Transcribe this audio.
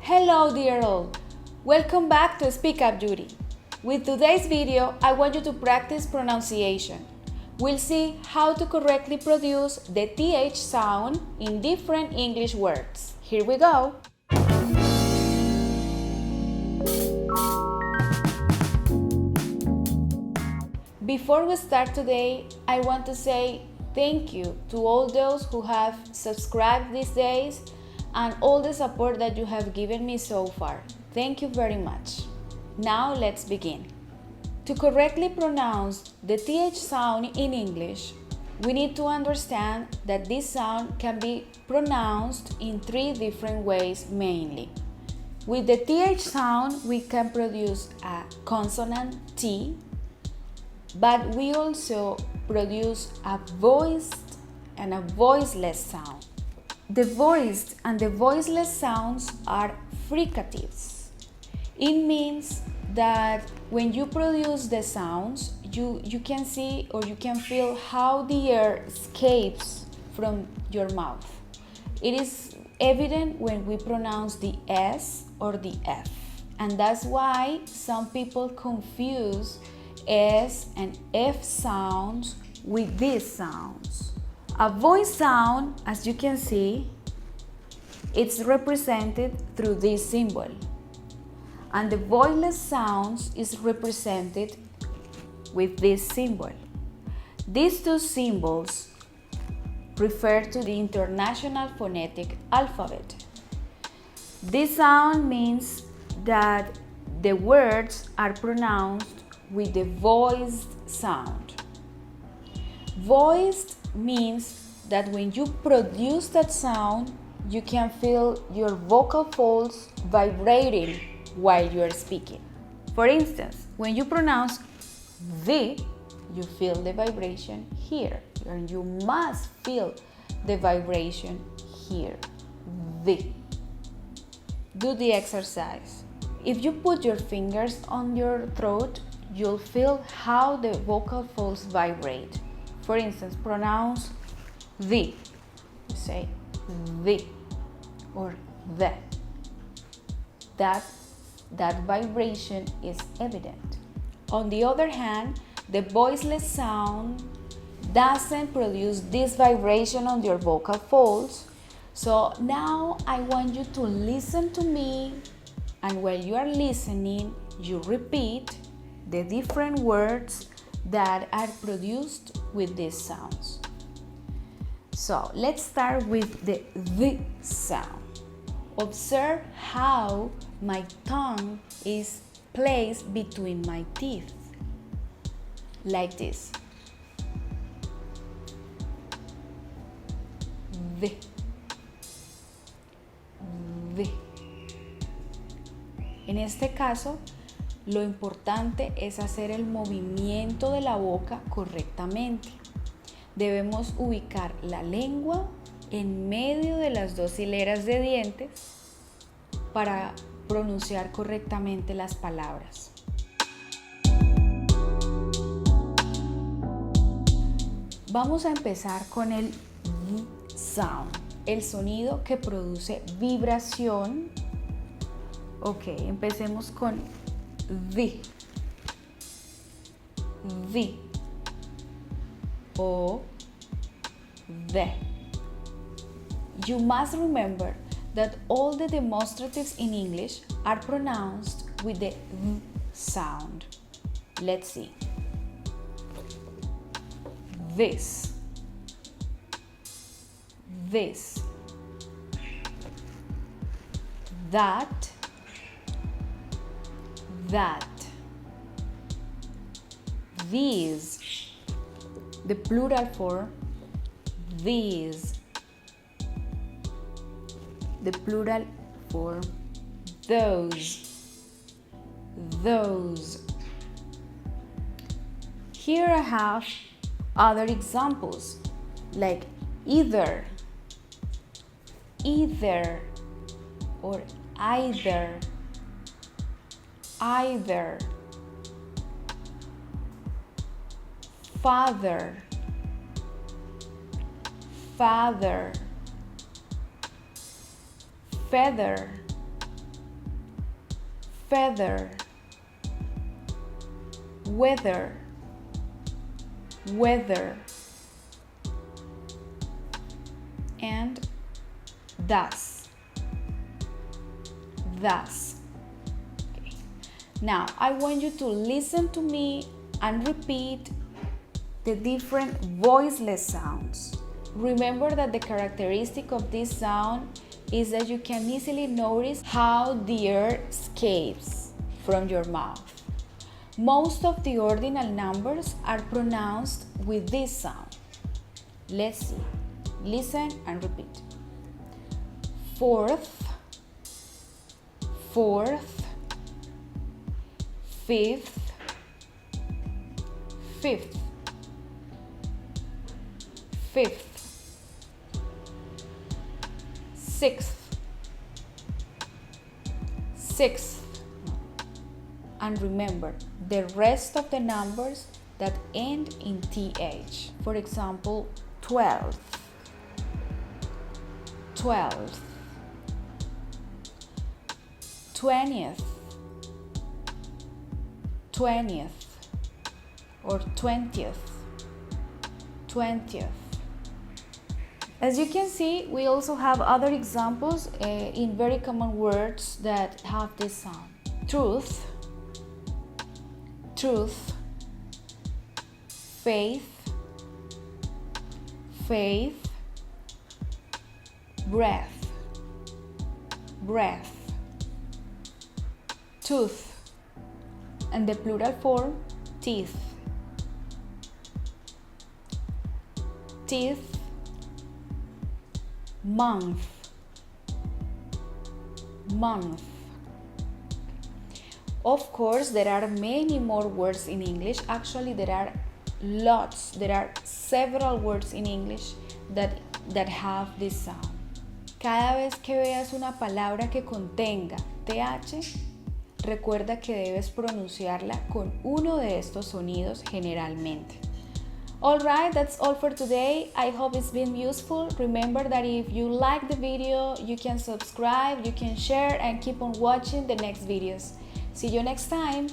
Hello dear all, welcome back to Speak Up Duty. With today's video, I want you to practice pronunciation. We'll see how to correctly produce the TH sound in different English words. Here we go! Before we start today, I want to say thank you to all those who have subscribed these days and all the support that you have given me so far. Thank you very much. Now let's begin. To correctly pronounce the TH sound in English, we need to understand that this sound can be pronounced in three different ways mainly. With the TH sound, we can produce a consonant T, but we also produce a voiced and a voiceless sound. The voiced and the voiceless sounds are fricatives. It means that when you produce the sounds, you can see or you can feel how the air escapes from your mouth. It is evident when we pronounce the S or the F, and that's why some people confuse S and F sounds with these sounds. A voice sound, as you can see, it's represented through this symbol. And the voiceless sounds is represented with this symbol. These two symbols refer to the International Phonetic Alphabet. This sound means that the words are pronounced with the voiced sound. Voiced means that when you produce that sound, you can feel your vocal folds vibrating while you are speaking. For instance, when you pronounce the, you feel the vibration here, and you must feel the vibration here. The. Do the exercise. If you put your fingers on your throat, you'll feel how the vocal folds vibrate. For instance, pronounce the. You say the or the. That vibration is evident. On the other hand, the voiceless sound doesn't produce this vibration on your vocal folds. So now I want you to listen to me, and while you are listening, you repeat the different words that are produced with these sounds. So let's start with the sound. Observe how my tongue is placed between my teeth, like this. The. En este caso, lo importante es hacer el movimiento de la boca correctamente. Debemos ubicar la lengua en medio de las dos hileras de dientes para pronunciar correctamente las palabras. Vamos a empezar con el sound, el sonido que produce vibración. Ok, empecemos con the o the. You must remember that all the demonstratives in English are pronounced with the sound. Let's see. This, that, these, the plural form, these, the plural form, those. Here I have other examples like either or either, father, feather, feather, weather, weather, and thus, thus. Okay. Now I want you to listen to me and repeat the different voiceless sounds. Remember that the characteristic of this sound is that you can easily notice how the air escapes from your mouth. Most of the ordinal numbers are pronounced with this sound. Let's see. Listen and repeat. Fourth, fourth, fifth, fifth, fifth, sixth, sixth. And remember the rest of the numbers that end in th. For example, 12th, 12th, 20th, 20th, or 20th, 20th. As you can see, we also have other examples in very common words that have this sound. Truth, truth, faith, faith, breath, breath, tooth, and the plural form, teeth, teeth, month, month. Of course, there are many more words in English. Actually, there are lots. There are several words in English that have this sound. Cada vez que veas una palabra que contenga TH, recuerda que debes pronunciarla con uno de estos sonidos generalmente. Alright, that's all for today. I hope it's been useful. Remember that if you like the video, you can subscribe, you can share, and keep on watching the next videos. See you next time.